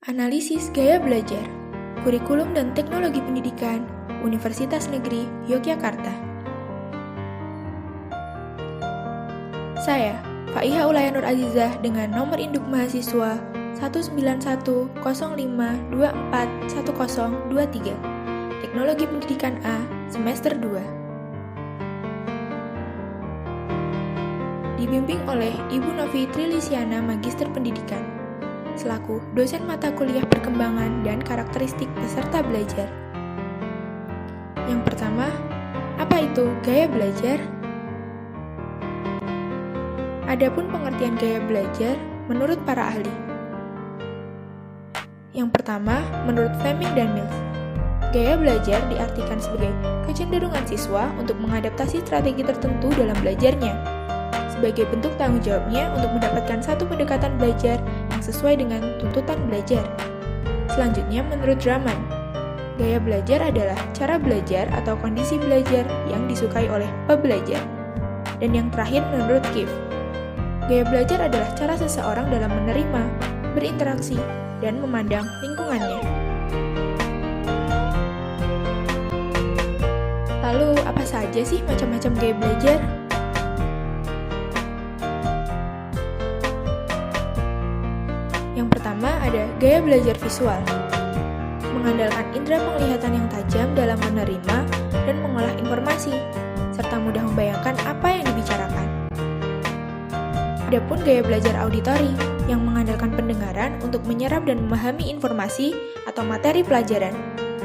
Analisis Gaya Belajar, Kurikulum dan Teknologi Pendidikan, Universitas Negeri Yogyakarta. Saya, Faiha Ulaya Nur Azizah dengan nomor induk mahasiswa 19105241023, Teknologi Pendidikan A, semester 2. Dibimbing oleh Ibu Novi Trilisiana Magister Pendidikan, selaku dosen mata kuliah perkembangan dan karakteristik peserta belajar. Yang pertama, apa itu gaya belajar? Adapun pengertian gaya belajar menurut para ahli. Yang pertama, menurut Fleming dan Mills, gaya belajar diartikan sebagai kecenderungan siswa untuk mengadaptasi strategi tertentu dalam belajarnya, sebagai bentuk tanggung jawabnya untuk mendapatkan satu pendekatan belajar yang sesuai dengan tuntutan belajar. Selanjutnya, menurut Drummond, gaya belajar adalah cara belajar atau kondisi belajar yang disukai oleh pembelajar. Dan yang terakhir, menurut Giff, gaya belajar adalah cara seseorang dalam menerima, berinteraksi, dan memandang lingkungannya. Lalu, apa saja sih macam-macam gaya belajar? Yang pertama ada gaya belajar visual, mengandalkan indera penglihatan yang tajam dalam menerima dan mengolah informasi, serta mudah membayangkan apa yang dibicarakan. Adapun gaya belajar auditori, yang mengandalkan pendengaran untuk menyerap dan memahami informasi atau materi pelajaran,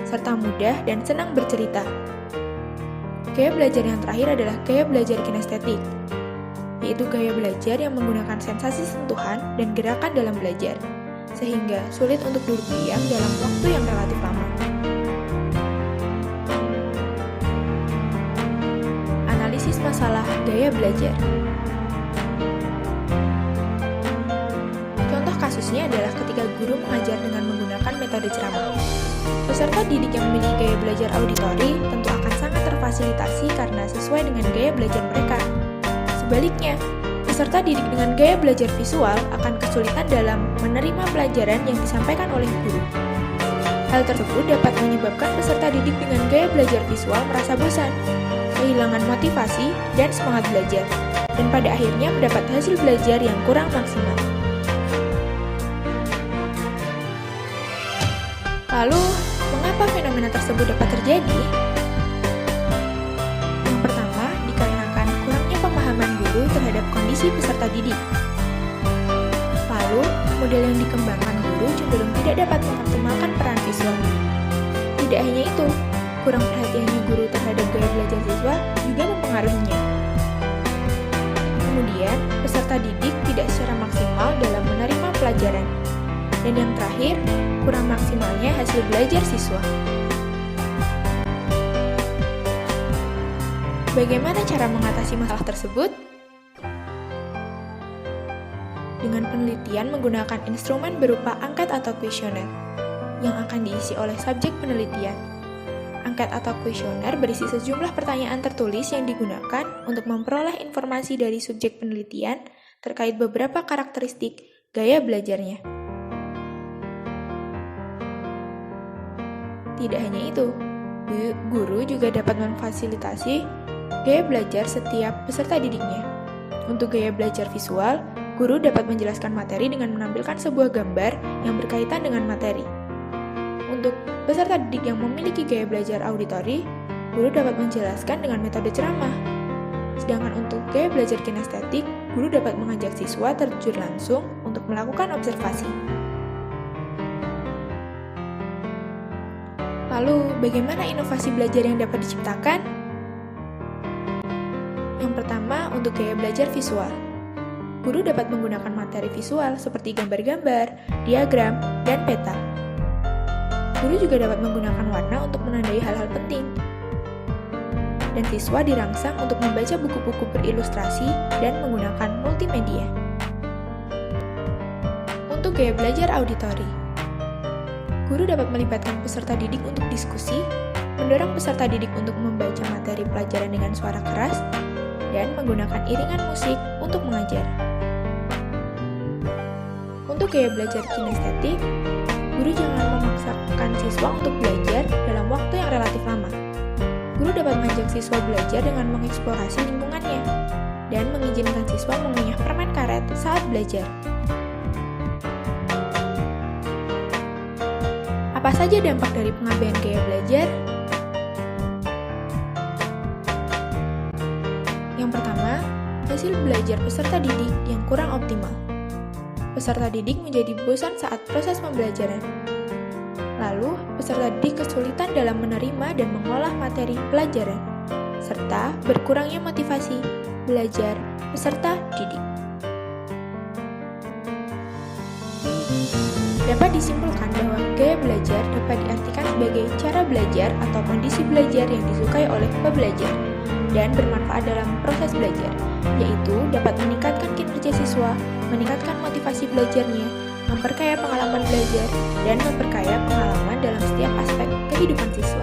serta mudah dan senang bercerita. Gaya belajar yang terakhir adalah gaya belajar kinestetik, yaitu gaya belajar yang menggunakan sensasi sentuhan dan gerakan dalam belajar, sehingga sulit untuk duduk diam dalam waktu yang relatif lama. Analisis masalah gaya belajar. Contoh kasusnya adalah ketika guru mengajar dengan menggunakan metode ceramah. Peserta didik yang memiliki gaya belajar auditori tentu akan sangat terfasilitasi karena sesuai dengan gaya belajar mereka. Sebaliknya, peserta didik dengan gaya belajar visual akan kesulitan dalam menerima pelajaran yang disampaikan oleh guru. Hal tersebut dapat menyebabkan peserta didik dengan gaya belajar visual merasa bosan, kehilangan motivasi dan semangat belajar, dan pada akhirnya mendapat hasil belajar yang kurang maksimal. Lalu, mengapa fenomena tersebut dapat terjadi? Yang pertama, dikarenakan kurangnya pemahaman guru terhadap kondisi peserta didik. Lalu, model yang dikembangkan guru cenderung tidak dapat mengoptimalkan peran visual. Tidak hanya itu, kurang perhatiannya guru terhadap gaya belajar siswa juga mempengaruhinya. Kemudian, peserta didik tidak secara maksimal dalam menerima pelajaran. Dan yang terakhir, kurang maksimalnya hasil belajar siswa. Bagaimana cara mengatasi masalah tersebut? Dengan penelitian menggunakan instrumen berupa angket atau kuesioner yang akan diisi oleh subjek penelitian. Angket atau kuesioner berisi sejumlah pertanyaan tertulis yang digunakan untuk memperoleh informasi dari subjek penelitian terkait beberapa karakteristik gaya belajarnya. Tidak hanya itu, guru juga dapat memfasilitasi gaya belajar setiap peserta didiknya. Untuk gaya belajar visual, guru dapat menjelaskan materi dengan menampilkan sebuah gambar yang berkaitan dengan materi. Untuk peserta didik yang memiliki gaya belajar auditori, guru dapat menjelaskan dengan metode ceramah. Sedangkan untuk gaya belajar kinestetik, guru dapat mengajak siswa terjun langsung untuk melakukan observasi. Lalu, bagaimana inovasi belajar yang dapat diciptakan? Yang pertama, untuk gaya belajar visual. Guru dapat menggunakan materi visual seperti gambar-gambar, diagram, dan peta. Guru juga dapat menggunakan warna untuk menandai hal-hal penting. Dan siswa dirangsang untuk membaca buku-buku berilustrasi dan menggunakan multimedia. Untuk gaya belajar auditori, guru dapat melibatkan peserta didik untuk diskusi, mendorong peserta didik untuk membaca materi pelajaran dengan suara keras, dan menggunakan iringan musik untuk mengajar. Untuk gaya belajar kinestetik, Guru jangan memaksakan siswa untuk belajar dalam waktu yang relatif lama. Guru dapat mengajak siswa belajar dengan mengeksplorasi lingkungannya dan mengizinkan siswa mengunyah permen karet saat belajar. Apa saja dampak dari pengabaian gaya belajar? Yang pertama, hasil belajar peserta didik yang kurang optimal. Peserta didik menjadi bosan saat proses pembelajaran. Lalu, peserta didik kesulitan dalam menerima dan mengolah materi pelajaran, serta berkurangnya motivasi belajar peserta didik. Dapat disimpulkan bahwa gaya belajar dapat diartikan sebagai cara belajar atau kondisi belajar yang disukai oleh pembelajar dan bermanfaat dalam proses belajar, yaitu dapat meningkatkan kinerja siswa, meningkatkan motivasi belajarnya, memperkaya pengalaman belajar, dan memperkaya pengalaman dalam setiap aspek kehidupan siswa.